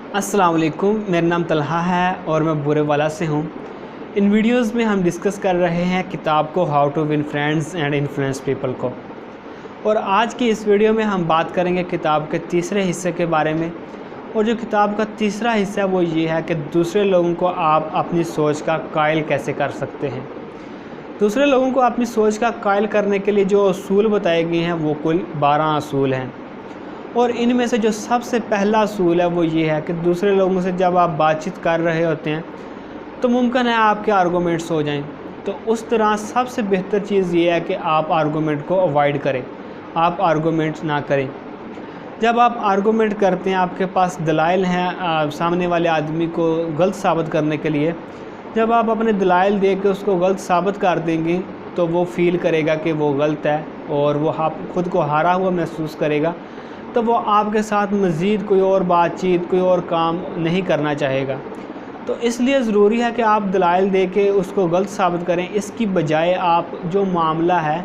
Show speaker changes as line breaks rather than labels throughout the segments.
अस्सलाम वालेकुम, मेरा नाम तलहा है और मैं बुरेवाला से हूँ। इन वीडियोस में हम डिस्कस कर रहे हैं किताब को how to win friends and influence people को। और आज की इस वीडियो में हम बात करेंगे किताब के तीसरे हिस्से के बारे में। और जो किताब का तीसरा हिस्सा है वो ये है कि दूसरे लोगों को आप अपनी सोच का कायल कैसे कर सकते हैं। दूसरे लोगों को अपनी सोच का कायल करने के लिए जो असूल बताए गए हैं वो कुल 12 असूल हैं। और इनमें से जो सबसे पहला असूल है वो ये है कि दूसरे लोगों से जब आप बातचीत कर रहे होते हैं तो मुमकिन है आपके आर्गूमेंट्स हो जाएं। तो उस तरह सबसे बेहतर चीज़ ये है कि आप आर्गूमेंट को अवॉइड करें, आप आर्गूमेंट ना करें। जब आप आर्गूमेंट करते हैं, आपके पास दलाइल हैं सामने वाले आदमी को गलत साबित करने के लिए, जब आप अपने दलाइल दे के उसको गलत साबित कर देंगे तो वो फ़ील करेगा कि वो गलत है और वो आप खुद को हारा हुआ महसूस करेगा। तो वो आपके साथ मज़ीद कोई और बातचीत, कोई और काम नहीं करना चाहेगा। तो इसलिए ज़रूरी है कि आप दलाइल दे के उसको गलत साबित करें। इसकी बजाय आप जो मामला है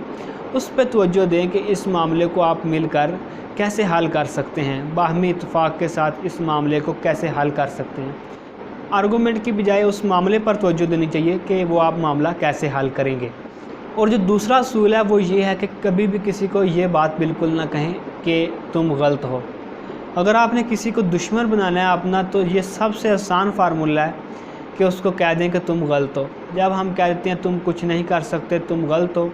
उस पर तवज्जो दें कि इस मामले को आप मिलकर कैसे हल कर सकते हैं, बाहमी इत्तेफाक के साथ इस मामले को कैसे हल कर सकते हैं। आर्गूमेंट की बजाय उस मामले पर तवज्जो देनी चाहिए कि वो आप मामला कैसे हल करेंगे। और जो दूसरा असूल है वो ये है कि कभी भी किसी को ये बात बिल्कुल ना कहें कि तुम गलत हो। अगर आपने किसी को दुश्मन बनाना है अपना, तो ये सबसे आसान फार्मूला है कि उसको कह दें कि तुम गलत हो। जब हम कह देते हैं तुम कुछ नहीं कर सकते, तुम गलत हो,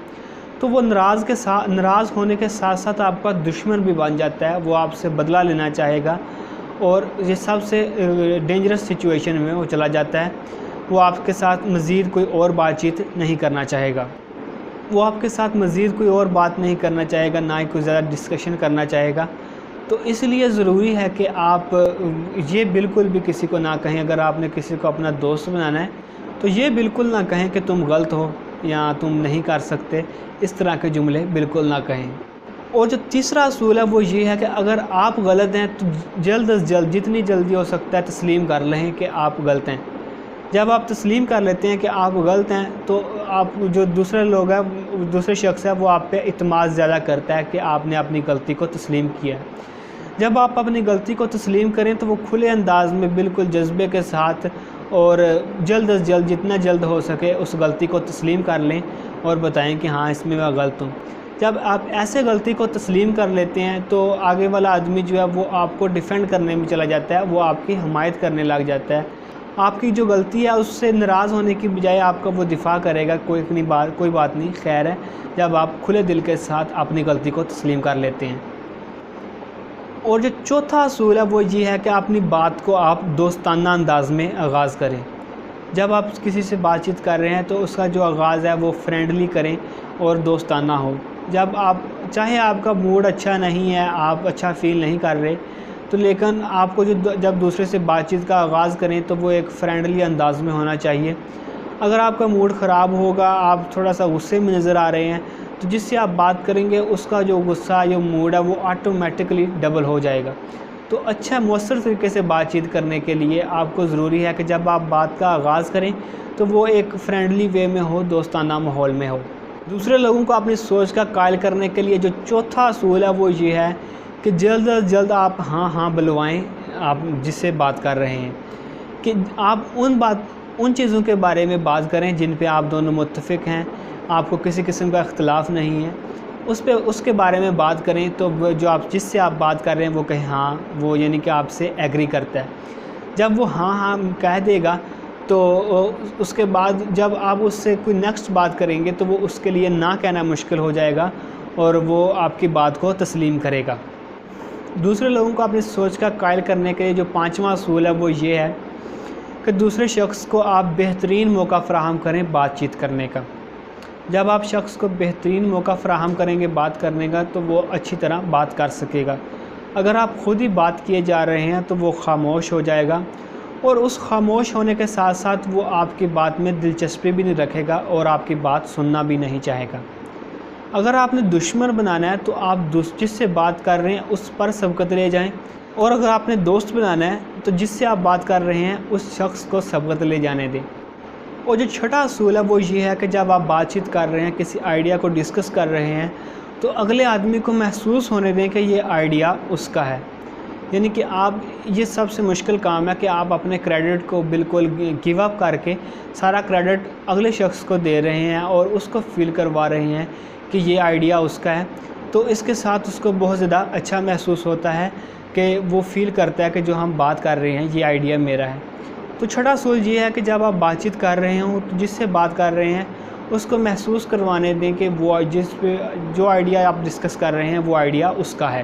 तो वो नाराज़ होने के साथ साथ आपका दुश्मन भी बन जाता है। वो आपसे बदला लेना चाहेगा और ये सबसे डेंजरस सिचुएशन में वो चला जाता है। वो आपके साथ मज़ीद कोई और बातचीत नहीं करना चाहेगा, वो आपके साथ मज़ीद कोई और बात नहीं करना चाहेगा, ना ही कोई ज़्यादा डिस्कशन करना चाहेगा। तो इसलिए ज़रूरी है कि आप ये बिल्कुल भी किसी को ना कहें। अगर आपने किसी को अपना दोस्त बनाना है तो ये बिल्कुल ना कहें कि तुम गलत हो या तुम नहीं कर सकते, इस तरह के जुमले बिल्कुल ना कहें। और जो तीसरा असूल है वो ये है कि अगर आप गलत हैं तो जल्द अज जल्द, जितनी जल्दी हो सकता है, तस्लीम कर लें कि आप गलत हैं। जब आप तस्लीम कर लेते हैं कि आप गलत हैं तो आप जो दूसरे लोग हैं, दूसरे शख्स है, वो आप पे इत्माद ज़्यादा करता है कि आपने अपनी गलती को तस्लीम किया है। जब आप अपनी गलती को तस्लीम करें तो वो खुले अंदाज में, बिल्कुल जज्बे के साथ और जल्द अज जल्द, जितना जल्द हो सके उस गलती को तस्लीम कर लें और बताएं कि हाँ, इसमें मैं गलत हूँ। जब आप ऐसे गलती को तस्लीम कर लेते हैं तो आगे वाला आदमी जो है वो आपको डिफ़ेंड करने में चला जाता है, वो आपकी हमायत करने लग जाता है। आपकी जो गलती है उससे नाराज़ होने की बजाय आपका वो दिफा करेगा, कोई बात नहीं, खैर है, जब आप खुले दिल के साथ अपनी गलती को तस्लीम कर लेते हैं। और जो चौथा असूल है वो ये है कि अपनी बात को आप दोस्ताना अंदाज में आगाज़ करें। जब आप किसी से बातचीत कर रहे हैं तो उसका जो आगाज़ है वो फ्रेंडली करें और दोस्ताना हो। जब आप, चाहे आपका मूड अच्छा नहीं है, आप अच्छा फ़ील नहीं कर रहे, तो लेकिन आपको जब दूसरे से बातचीत का आगाज़ करें तो वो एक फ्रेंडली अंदाज में होना चाहिए। अगर आपका मूड ख़राब होगा, आप थोड़ा सा गुस्से में नज़र आ रहे हैं, तो जिससे आप बात करेंगे उसका जो गुस्सा, जो मूड है, वो ऑटोमेटिकली डबल हो जाएगा। तो अच्छा मौसर तरीके से बातचीत करने के लिए आपको ज़रूरी है कि जब आप बात का आगाज़ करें तो वो एक फ्रेंडली वे में हो, दोस्ताना माहौल में हो। दूसरे लोगों को अपनी सोच का कायल करने के लिए जो चौथा असूल है वो ये है कि जल्द अज जल्द आप हाँ बुलवाएं आप जिससे बात कर रहे हैं, कि आप उन चीज़ों के बारे में बात करें जिन पे आप दोनों मुत्तफ़िक हैं, आपको किसी किस्म का इख्तिलाफ़ नहीं है, उसके बारे में बात करें। तो जो आप जिससे आप बात कर रहे हैं वो कहे हाँ, वो यानी कि आपसे एग्री करता है। जब वो हाँ कह देगा तो उसके बाद जब आप उससे कोई नेक्स्ट बात करेंगे तो वो उसके लिए ना कहना मुश्किल हो जाएगा और वो आपकी बात को तस्लीम करेगा। दूसरे लोगों को अपनी सोच का कायल करने के लिए जो पांचवा असूल है वो ये है कि दूसरे शख्स को आप बेहतरीन मौका फ़राहम करें बातचीत करने का। जब आप शख्स को बेहतरीन मौका फ़राहम करेंगे बात करने का तो वो अच्छी तरह बात कर सकेगा। अगर आप ख़ुद ही बात किए जा रहे हैं तो वो खामोश हो जाएगा और उस खामोश होने के साथ साथ वो आपकी बात में दिलचस्पी भी नहीं रखेगा और आपकी बात सुनना भी नहीं चाहेगा। अगर आपने दुश्मन बनाना है तो आप जिससे बात कर रहे हैं उस पर सबकत ले जाएं, और अगर आपने दोस्त बनाना है तो जिससे आप बात कर रहे हैं उस शख्स को सबकत ले जाने दें। और जो छठा असूल है वो ये है कि जब आप बातचीत कर रहे हैं, किसी आइडिया को डिस्कस कर रहे हैं, तो अगले आदमी को महसूस होने दें कि ये आइडिया उसका है। یعنی کہ آپ یہ سب سے مشکل کام ہے کہ آپ اپنے کریڈٹ کو بالکل گیو اپ کر کے سارا کریڈٹ اگلے شخص کو دے رہے ہیں اور اس کو فیل کروا رہے ہیں کہ یہ آئیڈیا اس کا ہے. تو اس کے ساتھ اس کو بہت زیادہ اچھا محسوس ہوتا ہے کہ وہ فیل کرتا ہے کہ جو ہم بات کر رہے ہیں یہ آئیڈیا میرا ہے. تو چھٹا اصول یہ ہے کہ جب آپ بات چیت کر رہے ہوں تو جس سے بات کر رہے ہیں اس کو محسوس کروانے دیں کہ وہ جو آئیڈیا آپ ڈسکس کر رہے ہیں وہ آئیڈیا اس کا ہے.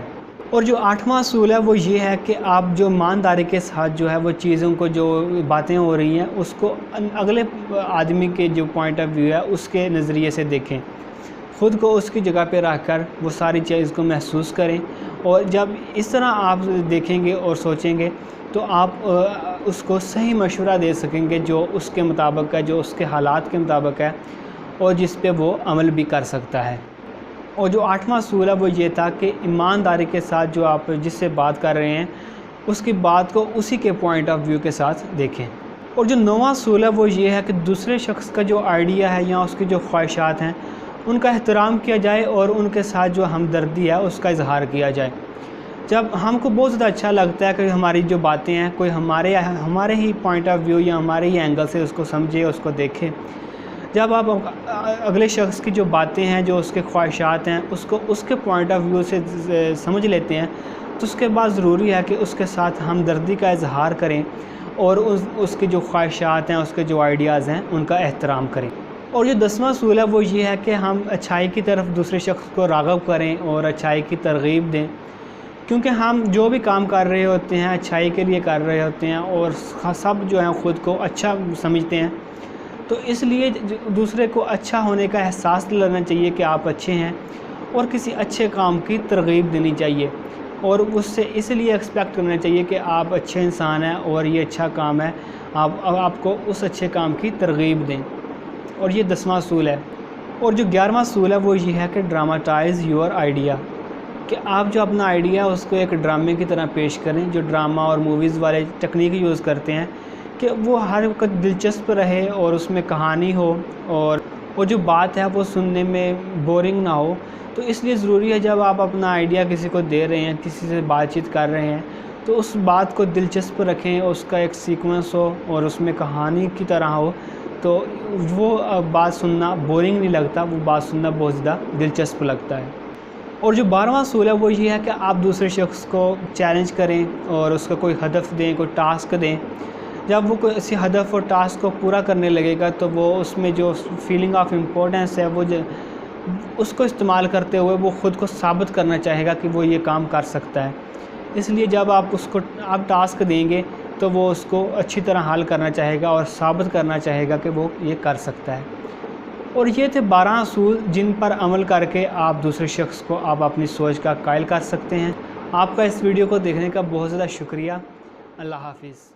اور جو 8واں اصول ہے وہ یہ ہے کہ آپ جو ایمانداری کے ساتھ جو ہے وہ چیزوں کو جو باتیں ہو رہی ہیں اس کو اگلے آدمی کے جو پوائنٹ آف ویو ہے اس کے نظریے سے دیکھیں. خود کو اس کی جگہ پہ رکھ کر وہ ساری چیز کو محسوس کریں. اور جب اس طرح آپ دیکھیں گے اور سوچیں گے تو آپ اس کو صحیح مشورہ دے سکیں گے جو اس کے مطابق ہے, جو اس کے حالات کے مطابق ہے اور جس پہ وہ عمل بھی کر سکتا ہے. اور جو 8واں اصول ہے وہ یہ تھا کہ ایمانداری کے ساتھ جو آپ جس سے بات کر رہے ہیں اس کی بات کو اسی کے پوائنٹ آف ویو کے ساتھ دیکھیں. اور جو 9واں اصول ہے وہ یہ ہے کہ دوسرے شخص کا جو آئیڈیا ہے یا اس کی جو خواہشات ہیں ان کا احترام کیا جائے اور ان کے ساتھ جو ہمدردی ہے اس کا اظہار کیا جائے. جب ہم کو بہت زیادہ اچھا لگتا ہے کہ ہماری جو باتیں ہیں کوئی ہمارے ہی پوائنٹ آف ویو یا ہمارے ہی اینگل سے اس کو سمجھے, اس کو دیکھے. جب آپ اگلے شخص کی جو باتیں ہیں, جو اس کے خواہشات ہیں, اس کو اس کے پوائنٹ آف ویو سے سمجھ لیتے ہیں تو اس کے بعد ضروری ہے کہ اس کے ساتھ ہمدردی کا اظہار کریں اور اس کی جو خواہشات ہیں, اس کے جو آئیڈیاز ہیں ان کا احترام کریں. اور جو 10واں اصول ہے وہ یہ ہے کہ ہم اچھائی کی طرف دوسرے شخص کو راغب کریں اور اچھائی کی ترغیب دیں, کیونکہ ہم جو بھی کام کر رہے ہوتے ہیں اچھائی کے لیے کر رہے ہوتے ہیں اور سب جو ہیں خود کو اچھا سمجھتے ہیں. تو اس لیے دوسرے کو اچھا ہونے کا احساس دلانا چاہیے کہ آپ اچھے ہیں اور کسی اچھے کام کی ترغیب دینی چاہیے اور اس سے اس لیے ایکسپیکٹ کرنا چاہیے کہ آپ اچھے انسان ہیں اور یہ اچھا کام ہے, آپ کو اس اچھے کام کی ترغیب دیں. اور یہ 10واں اصول ہے. اور جو 11واں اصول ہے وہ یہ ہے کہ ڈراماٹائز یور آئیڈیا, کہ آپ جو اپنا آئیڈیا اس کو ایک ڈرامے کی طرح پیش کریں, جو ڈرامہ اور موویز والے ٹیکنیک یوز کرتے ہیں کہ وہ ہر وقت دلچسپ رہے اور اس میں کہانی ہو اور جو بات ہے وہ سننے میں بورنگ نہ ہو. تو اس لیے ضروری ہے جب آپ اپنا آئیڈیا کسی کو دے رہے ہیں, کسی سے بات چیت کر رہے ہیں تو اس بات کو دلچسپ رکھیں, اس کا ایک سیکوینس ہو اور اس میں کہانی کی طرح ہو, تو وہ بات سننا بورنگ نہیں لگتا, وہ بات سننا بہت زیادہ دلچسپ لگتا ہے. اور جو 12واں اصول ہے وہ یہ ہے کہ آپ دوسرے شخص کو چیلنج کریں اور اس کا کوئی ہدف دیں, کوئی ٹاسک دیں. جب وہ کسی ہدف اور ٹاسک کو پورا کرنے لگے گا تو وہ اس میں جو فیلنگ آف امپورٹنس ہے وہ اس کو استعمال کرتے ہوئے وہ خود کو ثابت کرنا چاہے گا کہ وہ یہ کام کر سکتا ہے. اس لیے جب آپ اس کو ٹاسک دیں گے تو وہ اس کو اچھی طرح حل کرنا چاہے گا اور ثابت کرنا چاہے گا کہ وہ یہ کر سکتا ہے. اور یہ تھے 12 اصول جن پر عمل کر کے آپ دوسرے شخص کو آپ اپنی سوچ کا قائل کر سکتے ہیں. آپ کا اس ویڈیو کو دیکھنے کا بہت زیادہ شکریہ. اللہ حافظ.